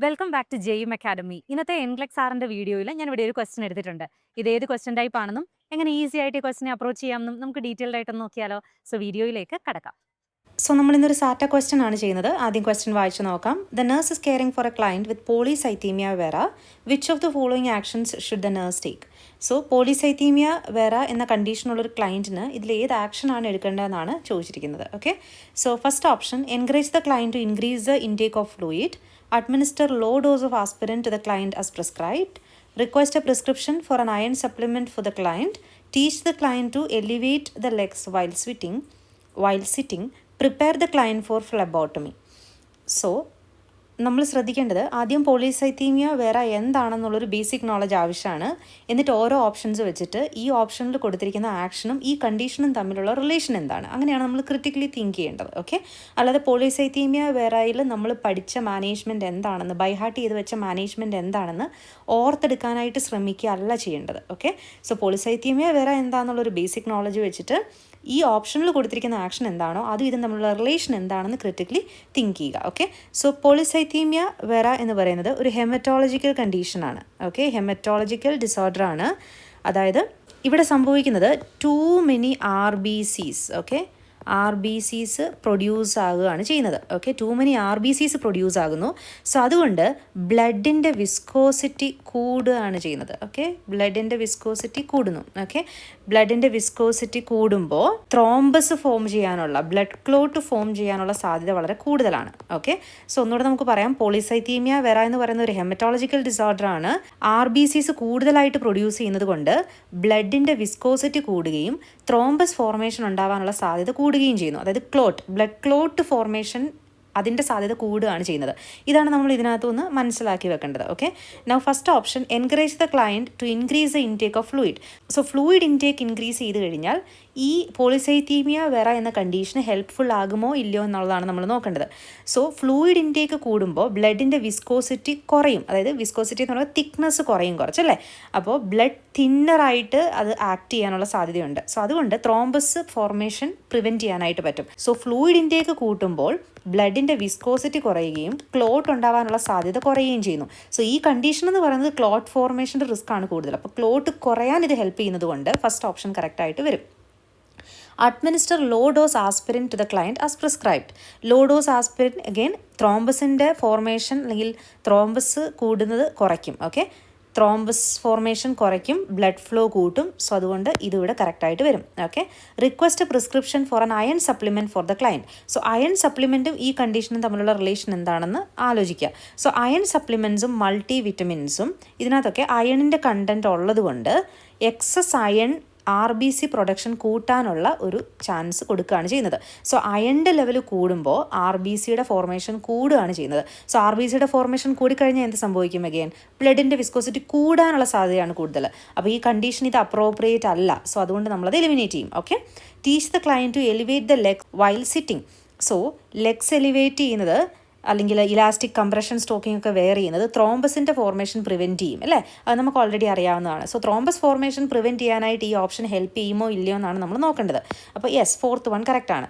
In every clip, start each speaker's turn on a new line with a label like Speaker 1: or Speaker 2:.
Speaker 1: Welcome back to Jaime academy. ഇന്നത്തെ എൻഗ്ലെക് സാറിന്റെ വീഡിയോയിൽ ഞാൻ ഇവിടെ ഒരു ക്വസ്റ്റ്യൻ എടുത്തിട്ടുണ്ട്. ഇത് ഏത് ക്വസ്റ്റ്യൻ ടൈപ്പ് ആണെന്നും എങ്ങനെ ഈസി ആയിട്ട് ഈ ക്വസ്റ്റിനെ അപ്രോച്ച് ചെയ്യാമെന്നും നമുക്ക് ഡീറ്റെയിൽഡ് ആയിട്ട് നോക്കിയാലോ. സോ വീഡിയോയിലേക്ക് കടക്കാം.
Speaker 2: സോ നമ്മൾ ഇന്നൊരു സാറ്റ ക്വസ്റ്റ്യൻ ആണ് ചെയ്യുന്നത്. ആദ്യം ക്വസ്റ്റ്യൻ വായിച്ചു നോക്കാം. The nurse is caring for a client with polycythemia vera. Which of the following actions should the nurse take? So polycythemia vera എന്ന കണ്ടീഷനുള്ളൊരു ക്ലയൻറ്റിന് ഇതിൽ ഏത് ആക്ഷനാണ് എടുക്കേണ്ടതെന്നാണ് ചോദിച്ചിരിക്കുന്നത്. Okay, so first option, encourage the client to increase the intake of fluid, administer low dose of aspirin to the client as prescribed, request a prescription for an iron supplement for the client, teach the client to elevate the legs while sitting, prepare the client for phlebotomy. So നമ്മൾ ശ്രദ്ധിക്കേണ്ടത് ആദ്യം polycythaemia വേറെ എന്താണെന്നുള്ളൊരു basic knowledge ആവശ്യമാണ്. എന്നിട്ട് ഓരോ options വെച്ചിട്ട് ഈ ഓപ്ഷനിൽ കൊടുത്തിരിക്കുന്ന ആക്ഷനും ഈ കണ്ടീഷനും തമ്മിലുള്ള റിലേഷൻ എന്താണ്, അങ്ങനെയാണ് നമ്മൾ ക്രിട്ടിക്കലി തിങ്ക് ചെയ്യേണ്ടത്. ഓക്കെ, അല്ലാതെ പോളിസൈത്തീമിയ വേറയിൽ നമ്മൾ പഠിച്ച മാനേജ്മെൻറ്റ് എന്താണെന്ന്, ബൈഹാർട്ട് ചെയ്ത് വെച്ച മാനേജ്മെൻറ്റ് എന്താണെന്ന് ഓർത്തെടുക്കാനായിട്ട് ശ്രമിക്കുക അല്ല ചെയ്യേണ്ടത്. ഓക്കെ, സോ പോളിസൈത്തീമിയ വേറെ എന്താണെന്നുള്ളൊരു ബേസിക് നോളജ് വെച്ചിട്ട് ഈ ഓപ്ഷനിൽ കൊടുത്തിരിക്കുന്ന ആക്ഷൻ എന്താണോ അതും ഇതും തമ്മിലുള്ള റിലേഷൻ എന്താണെന്ന് ക്രിട്ടിക്കലി തിങ്ക് ചെയ്യുക. ഓക്കെ, സോ പോളിസൈത്തീമിയ വെറ എന്ന് പറയുന്നത് ഒരു ഹെമറ്റോളജിക്കൽ കണ്ടീഷനാണ്. ഓക്കെ, ഹെമറ്റോളജിക്കൽ ഡിസോർഡർ ആണ്. അതായത് ഇവിടെ സംഭവിക്കുന്നത് too many RBCs, okay, RBCs produce ആകുകയാണ് ചെയ്യുന്നത്. Okay, too many RBCs produce ആകുന്നു. സോ അതുകൊണ്ട് ബ്ലഡിൻ്റെ വിസ്കോസിറ്റി കൂടുകയാണ് ചെയ്യുന്നത്. ഓക്കെ, ബ്ലഡിൻ്റെ വിസ്കോസിറ്റി കൂടുന്നു. ഓക്കെ, ബ്ലഡിൻ്റെ വിസ്കോസിറ്റി കൂടുമ്പോൾ ത്രോംബസ് ഫോം ചെയ്യാനുള്ള, ബ്ലഡ് ക്ലോട്ട് ഫോം ചെയ്യാനുള്ള സാധ്യത വളരെ കൂടുതലാണ്. ഓക്കെ, സോ ഒന്നുകൂടെ നമുക്ക് പറയാം, പോളിസൈത്തീമിയ വെറ എന്ന് പറയുന്ന ഒരു ഹെമറ്റോളജിക്കൽ ഡിസോർഡർ ആണ്. RBCs കൂടുതലായിട്ട് പ്രൊഡ്യൂസ് ചെയ്യുന്നത് കൊണ്ട് ബ്ലഡിൻ്റെ വിസ്കോസിറ്റി കൂടുകയും ത്രോംബസ് ഫോർമേഷൻ ഉണ്ടാവാനുള്ള സാധ്യത കൂടുകയും ചെയ്യുന്നു. അതായത് ബ്ലഡ് ക്ലോട്ട് ഫോർമേഷൻ അതിൻ്റെ സാധ്യത കൂടുകയാണ് ചെയ്യുന്നത്. ഇതാണ് നമ്മൾ ഇതിനകത്തുനിന്ന് മനസ്സിലാക്കി വെക്കേണ്ടത്. Okay, now first option, encourage the client to increase the intake of fluid. So fluid intake increase ചെയ്ത് കഴിഞ്ഞാൽ ഈ പോളിസൈത്തീമിയ വെറ എന്ന കണ്ടീഷന് ഹെൽപ്ഫുൾ ആകുമോ ഇല്ലയോ എന്നുള്ളതാണ് നമ്മൾ നോക്കേണ്ടത്. സോ ഫ്ലൂയിഡ് ഇൻടേക്ക് കൂടുമ്പോൾ ബ്ലഡിൻ്റെ വിസ്കോസിറ്റി കുറയും. അതായത് വിസ്കോസിറ്റി എന്ന് പറയുമ്പോൾ തിക്നെസ് കുറയും കുറച്ചല്ലേ. അപ്പോൾ ബ്ലഡ് തിന്നറായിട്ട് അത് ആക്ട് ചെയ്യാനുള്ള സാധ്യതയുണ്ട്. സോ അതുകൊണ്ട് ത്രോംബസ് ഫോർമേഷൻ പ്രിവെൻറ്റ് ചെയ്യാനായിട്ട് പറ്റും. സോ ഫ്ലൂയിഡ് ഇൻടേക്ക് കൂട്ടുമ്പോൾ ബ്ലഡിൻ്റെ വിസ്കോസിറ്റി കുറയുകയും ക്ലോട്ട് ഉണ്ടാവാനുള്ള സാധ്യത കുറയുകയും ചെയ്യുന്നു. സോ ഈ കണ്ടീഷൻ എന്ന് പറയുന്നത് ക്ലോട്ട് ഫോർമേഷൻ്റെ റിസ്ക് ആണ് കൂടുതൽ. അപ്പോൾ ക്ലോട്ട് കുറയാൻ ഇത് ഹെൽപ്പ് ചെയ്യുന്നത് കൊണ്ട് ഫസ്റ്റ് ഓപ്ഷൻ കറക്റ്റായിട്ട് വരും. Administer low dose aspirin to the client as prescribed. Low dose aspirin again ത്രോംബസിൻ്റെ ഫോർമേഷൻ അല്ലെങ്കിൽ ത്രോംബസ് കൂടുന്നത് കുറയ്ക്കും. ഓക്കെ, ത്രോംബസ് ഫോർമേഷൻ കുറയ്ക്കും, ബ്ലഡ് ഫ്ലോ കൂട്ടും. സോ അതുകൊണ്ട് ഇതിവിടെ കറക്റ്റായിട്ട് വരും. Okay, request prescription for an iron supplement for the client. So iron സപ്ലിമെൻറ്റും ഈ കണ്ടീഷനും തമ്മിലുള്ള റിലേഷൻ എന്താണെന്ന് ആലോചിക്കുക. സോ അയൺ സപ്ലിമെൻറ്റ്സും മൾട്ടി വിറ്റമിൻസും ഇതിനകത്തൊക്കെ അയണിൻ്റെ കണ്ടൻറ്റ് ഉള്ളത് കൊണ്ട് എക്സസ് അയൺ RBC പ്രൊഡക്ഷൻ കൂട്ടാനുള്ള ഒരു ചാൻസ് കൊടുക്കുകയാണ് ചെയ്യുന്നത്. സോ അയണിൻ്റെ ലെവൽ കൂടുമ്പോൾ RBCയുടെ ഫോർമേഷൻ കൂടുകയാണ് ചെയ്യുന്നത്. സോ RBCയുടെ ഫോർമേഷൻ കൂടിക്കഴിഞ്ഞാൽ എന്ത് സംഭവിക്കും? അഗെയിൻ ബ്ലഡിൻ്റെ വിസ്കോസിറ്റി കൂടാനുള്ള സാധ്യതയാണ് കൂടുതൽ. അപ്പോൾ ഈ കണ്ടീഷൻ ഇത് അപ്രോപ്രിയേറ്റ് അല്ല. സോ അതുകൊണ്ട് നമ്മളത് എലിമിനേറ്റ് ചെയ്യും. Okay, teach the client to elevate the leg while sitting. So legs elevate ചെയ്യുന്നത് അല്ലെങ്കിൽ ഇലാസ്റ്റിക് കംപ്രഷൻ സ്റ്റോക്കിംഗ് ഒക്കെ വെയർ ചെയ്യുന്നത് ത്രോംബസിൻ്റെ ഫോർമേഷൻ പ്രിവെൻറ്റ് ചെയ്യും അല്ലേ. അത് നമുക്ക് ഓൾറെഡി അറിയാവുന്നതാണ്. സോ ത്രോംബസ് ഫോർമേഷൻ പ്രിവെൻറ്റ് ചെയ്യാനായിട്ട് ഈ ഓപ്ഷൻ ഹെൽപ്പ് ചെയ്യുമോ ഇല്ലയോ എന്നാണ് നമ്മൾ നോക്കേണ്ടത്. അപ്പോൾ യെസ്, ഫോർത്ത് വൺ കറക്റ്റാണ്.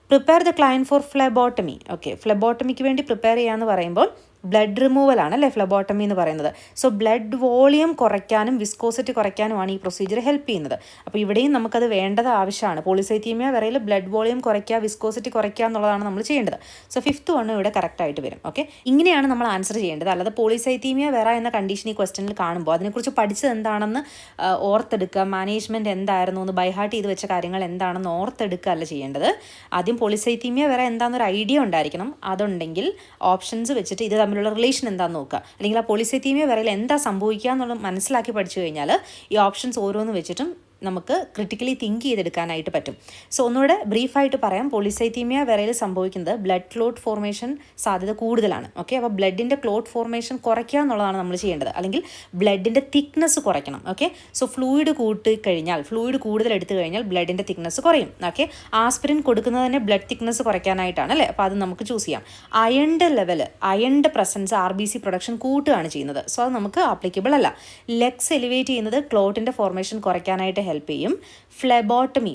Speaker 2: Prepare the client for phlebotomy. Okay, ഫ്ലെബോട്ടമിക്ക് വേണ്ടി പ്രിപ്പയർ ചെയ്യാമെന്ന് പറയുമ്പോൾ ബ്ലഡ് റിമൂവലാണ് അല്ലേ ഫ്ലെബോട്ടമി എന്ന് പറയുന്നത്. സോ ബ്ലഡ് വോളിയം കുറയ്ക്കാനും വിസ്കോസിറ്റി കുറയ്ക്കാനുമാണ് ഈ പ്രൊസീജിയർ ഹെൽപ്പ് ചെയ്യുന്നത്. അപ്പോൾ ഇവിടെയും നമുക്കത് വേണ്ടത് ആവശ്യമാണ്. പോളിസൈത്തീമിയ വെറയിൽ ബ്ലഡ് വോളിയം കുറയ്ക്കുക, വിസ്കോസിറ്റി കുറയ്ക്കുക എന്നുള്ളതാണ് നമ്മൾ ചെയ്യേണ്ടത്. സോ ഫിഫ്ത്ത് വൺ ഇവിടെ കറക്റ്റായിട്ട് വരും. ഓക്കെ, ഇങ്ങനെയാണ് നമ്മൾ ആൻസർ ചെയ്യേണ്ടത്. അല്ലാതെ പോളിസൈത്തീമിയ വെറ എന്ന കണ്ടീഷൻ ഈ ക്വസ്റ്റനിൽ കാണുമ്പോൾ അതിനെക്കുറിച്ച് പഠിച്ചത് എന്താണെന്ന് ഓർത്തെടുക്കുക, മാനേജ്മെൻറ്റ് എന്തായിരുന്നു എന്ന് ബൈഹാർട്ട് ചെയ്ത് വെച്ച കാര്യങ്ങൾ എന്താണെന്ന് ഓർത്തെടുക്കുക അല്ല ചെയ്യേണ്ടത്. ആദ്യം പോളിസൈത്തീമിയ വെറ എന്താണെന്നൊരു ഐഡിയ ഉണ്ടായിരിക്കണം. അതുണ്ടെങ്കിൽ ഓപ്ഷൻസ് വെച്ചിട്ട് ഇത് തമ്മിലുള്ള റിലേഷൻ എന്താണെന്ന് നോക്കുക. അല്ലെങ്കിൽ ആ പോളിസൈത്തീമിയ വെറയിൽ എന്താ സംഭവിക്കുക എന്നുള്ളത് മനസ്സിലാക്കി പഠിച്ചു കഴിഞ്ഞാൽ ഈ ഓപ്ഷൻസ് ഓരോന്ന് വെച്ചിട്ടും നമുക്ക് ക്രിട്ടിക്കലി തിങ്ക് ചെയ്തെടുക്കാനായിട്ട് പറ്റും. സോ ഒന്നുകൂടെ ബ്രീഫായിട്ട് പറയാം, പോളിസൈത്തീമിയ വെറയിൽ സംഭവിക്കുന്നത് ബ്ലഡ് ക്ലോട്ട് ഫോർമേഷൻ സാധ്യത കൂടുതലാണ്. ഓക്കെ, അപ്പോൾ ബ്ലഡിൻ്റെ ക്ലോട്ട് ഫോർമേഷൻ കുറയ്ക്കുക എന്നുള്ളതാണ് നമ്മൾ ചെയ്യേണ്ടത്. അല്ലെങ്കിൽ ബ്ലഡിൻ്റെ തിക്നെസ് കുറയ്ക്കണം. ഓക്കെ, സോ ഫ്ലൂയിഡ് കൂട്ടിക്കഴിഞ്ഞാൽ, ഫ്ലൂയിഡ് കൂടുതൽ എടുത്തു കഴിഞ്ഞാൽ ബ്ലഡിൻ്റെ തിക്നെസ് കുറയും. ഓക്കെ, ആസ്പിരിൻ കൊടുക്കുന്നത് തന്നെ ബ്ലഡ് തിക്നെസ് കുറയ്ക്കാനായിട്ടാണ് അല്ലേ. അപ്പോൾ അത് നമുക്ക് ചൂസ് ചെയ്യാം. അയണിൻ്റെ പ്രസൻസ് RBC പ്രൊഡക്ഷൻ കൂട്ടുകയാണ് ചെയ്യുന്നത്. സോ അത് നമുക്ക് ആപ്ലിക്കബിൾ അല്ല. ലെഗ്സ് എലിവേറ്റ് ചെയ്യുന്നത് ക്ലോട്ടിൻ്റെ ഫോർമേഷൻ കുറയ്ക്കാനായിട്ട് ഹെൽപ്പ് ചെയ്യും. ഫ്ലെബോട്ടമി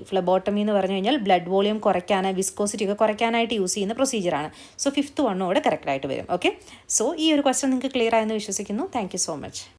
Speaker 2: എന്ന് പറഞ്ഞു കഴിഞ്ഞാൽ ബ്ലഡ് വോളിയം കുറയ്ക്കാൻ, വിസ്കോസിറ്റി ഒക്കെ കുറയ്ക്കാനായിട്ട് യൂസ് ചെയ്യുന്ന പ്രൊസീജിയറാണ്. സോ 5th വണ്ണോടെ കറക്റ്റായിട്ട് വരും. ഓക്കെ, സോ ഈ ഒരു ക്വസ്റ്റ്യൻ നിങ്ങൾക്ക് ക്ലിയർ ആയെന്ന് വിശ്വസിക്കുന്നു. Thank you so much.